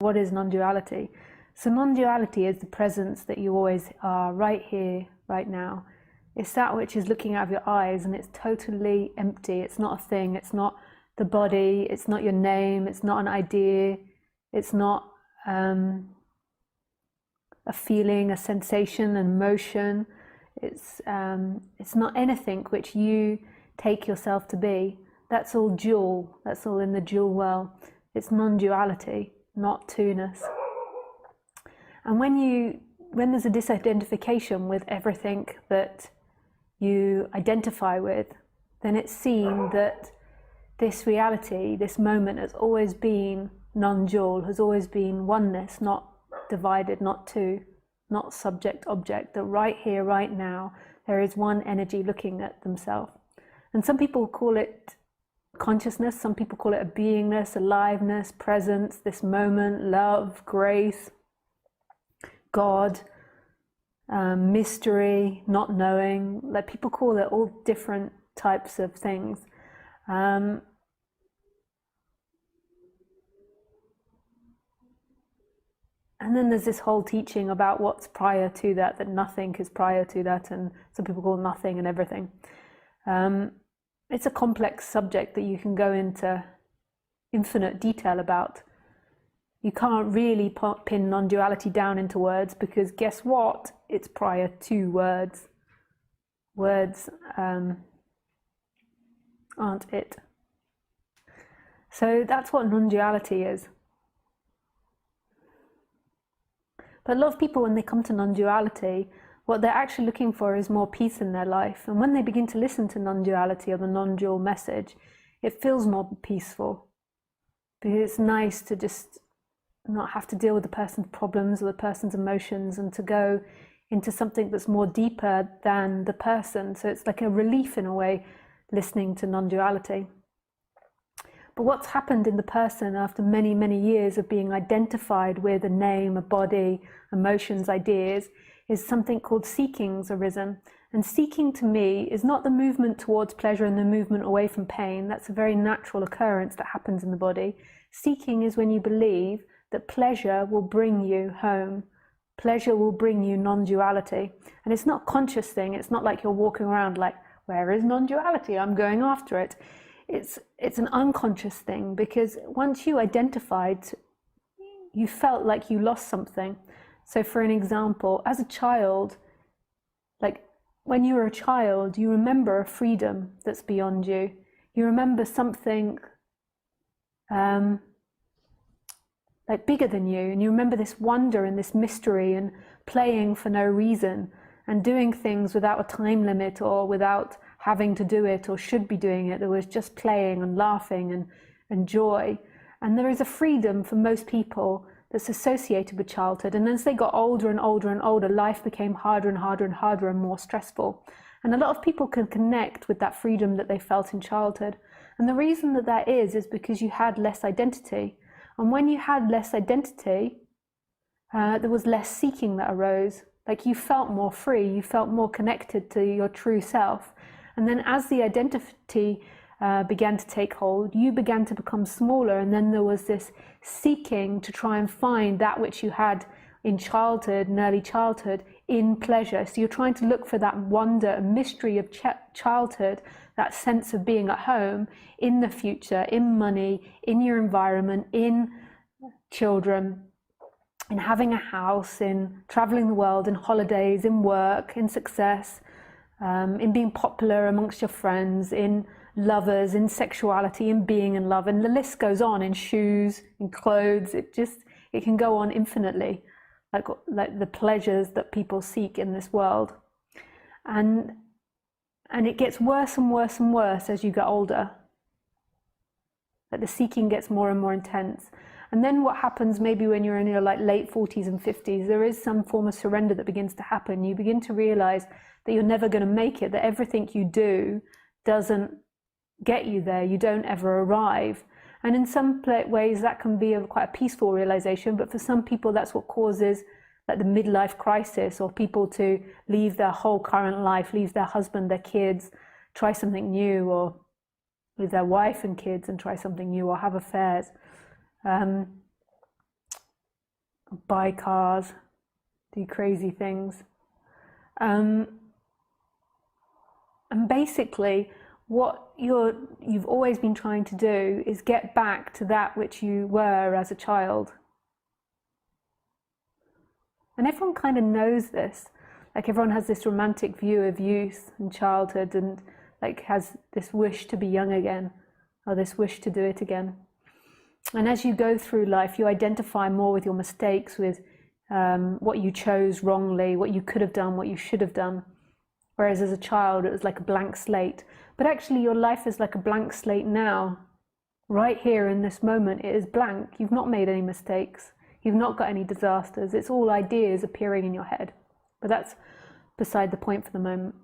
What is non-duality? So non-duality is the presence that you always are, right here, right now. It's that which is looking out of your eyes and it's totally empty. It's not a thing. It's not the body. It's not your name. It's not an idea. It's not a feeling, a sensation, an emotion. It's not anything which you take yourself to be. That's all dual. That's all in the dual world. It's non-duality, not two-ness. And when there's a disidentification with everything that you identify with, then it's seen that this reality, this moment, has always been non-dual, has always been oneness, not divided, not two, not subject-object, that right here, right now, there is one energy looking at themselves. And some people call it consciousness, some people call it a beingness, aliveness, presence, this moment, love, grace, God, mystery, not knowing. Like, people call it all different types of things. And then there's this whole teaching about what's prior to that, that nothing is prior to that, and some people call nothing and everything. It's a complex subject that you can go into infinite detail about. You can't really pin non-duality down into words, because guess what? It's prior to words. Words aren't it. So that's what non-duality is. But a lot of people, when they come to non-duality, what they're actually looking for is more peace in their life. And when they begin to listen to non-duality or the non-dual message, it feels more peaceful. Because it's nice to just not have to deal with the person's problems or the person's emotions, and to go into something that's more deeper than the person. So it's like a relief in a way, listening to non-duality. But what's happened in the person after many, many years of being identified with a name, a body, emotions, ideas, is something called seeking's arisen. And seeking to me is not the movement towards pleasure and the movement away from pain. That's a very natural occurrence that happens in the body. Seeking is when you believe that pleasure will bring you home. Pleasure will bring you non-duality. And it's not a conscious thing. It's not like you're walking around like, where is non-duality? I'm going after it. It's an unconscious thing, because once you identified, you felt like you lost something. So for an example, as a child, like when you were a child, you remember a freedom that's beyond you. You remember something like bigger than you, and you remember this wonder and this mystery and playing for no reason and doing things without a time limit or without having to do it or should be doing it. There was just playing and laughing and joy. And there is a freedom for most people that's associated with childhood. And as they got older and older and older, life became harder and harder and harder and more stressful. And a lot of people can connect with that freedom that they felt in childhood. And the reason that that is because you had less identity. And when you had less identity, there was less seeking that arose. Like, you felt more free, you felt more connected to your true self. And then as the identity began to take hold, you began to become smaller, and then there was this seeking to try and find that which you had in childhood and early childhood in pleasure. So you're trying to look for that wonder and mystery of childhood, that sense of being at home, in the future, in money, in your environment, in children, in having a house, in traveling the world, in holidays, in work, in success, in being popular amongst your friends, in lovers, in sexuality, in being in love, and the list goes on, in shoes, in clothes. It can go on infinitely, like the pleasures that people seek in this world. And it gets worse and worse and worse as you get older. That the seeking gets more and more intense. And then what happens, maybe when you're in your late 40s and 50s, there is some form of surrender that begins to happen. You begin to realize that you're never going to make it, that everything you do doesn't get you there. You don't ever arrive. And in some ways that can be quite a peaceful realization, but for some people that's what causes like the midlife crisis, or people to leave their whole current life, leave their husband, their kids, try something new, or leave their wife and kids and try something new, or have affairs. buy cars, do crazy things. And basically, what you've always been trying to do is get back to that which you were as a child. And everyone kind of knows this. Like, everyone has this romantic view of youth and childhood, and like has this wish to be young again, or this wish to do it again. And as you go through life, you identify more with your mistakes, with what you chose wrongly, what you could have done, what you should have done. Whereas as a child, it was like a blank slate. But actually, your life is like a blank slate now. Right here in this moment, it is blank. You've not made any mistakes. You've not got any disasters. It's all ideas appearing in your head. But that's beside the point for the moment.